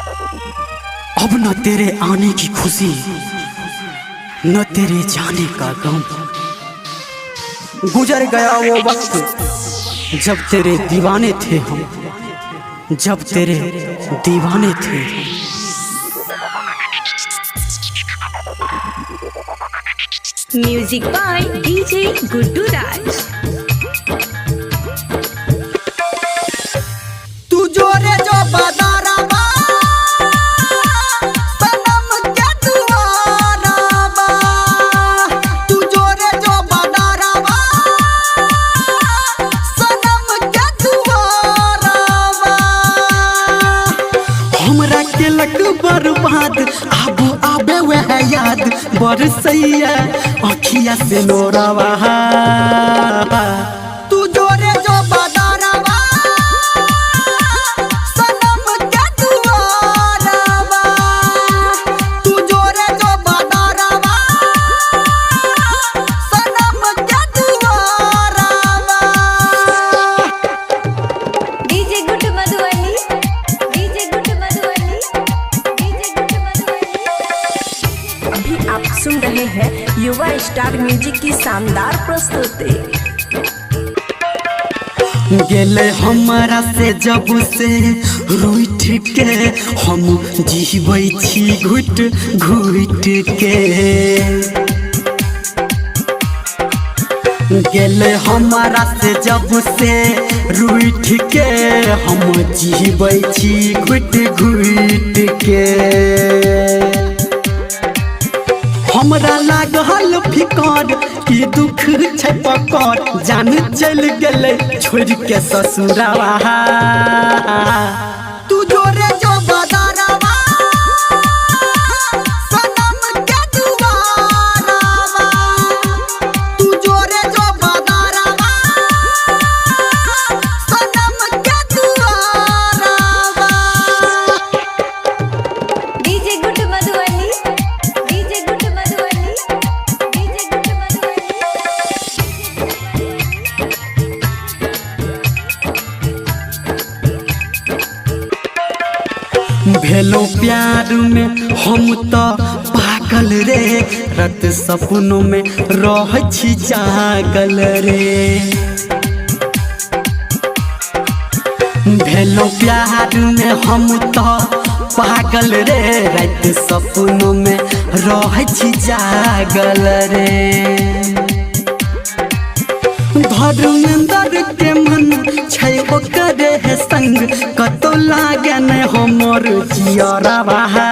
अब न तेरे आने की खुशी न तेरे जाने का गम। गुजर गया वो वक्त जब तेरे दीवाने थे हम, जब तेरे दीवाने थे। म्यूजिक बाय डीजे गुड्डू राज। तू जोरे जो बदारा बा सनम के दुआरा बा, तू जोरे जो बदारा बा सनम के दुआरा बा। हमरा के लक बर्बाद आबू आबे वह याद बरसैया अखिया से नोरावा। तू जोरे जो बदारा बा सनम के दुआरा बा, तू जोरे जो बदारा बा सनम के दुआरा बा। DJ Guddu Madhubani, DJ Guddu Madhubani, DJ Guddu Madhubani. अभी आप सुन रहे हैं युवा स्टार म्यूजिक की शानदार प्रस्तुति। गेले हमरा से जब से रूठ के हम जीवै छी घुट घुट के। गेले हमरा से जब से रूठ के हम जीवै छी घुट घुट के। हमरा लागल फिकर कि दुख छै पकड़, जान चल गेले छोड़ के ससुरावा। तू जोरे जो बदारावा सनम के दुआरा बा, तू जोरे जो बदारावा सनम के दुआरा बा। DJ Guddu Madhubani, DJ Guddu Madhubani, DJ Guddu Madhubani. भेलो प्यार में हम तो पागल रे, रात सपनों में रह छी जागल रे। भेलो प्यार में हम तो पागल रे, रात सपनों में रह छी जागल रे। धर्मेंद्र के मन छै ओकरे है संग, कतो लागे न हमर जियरा बहा।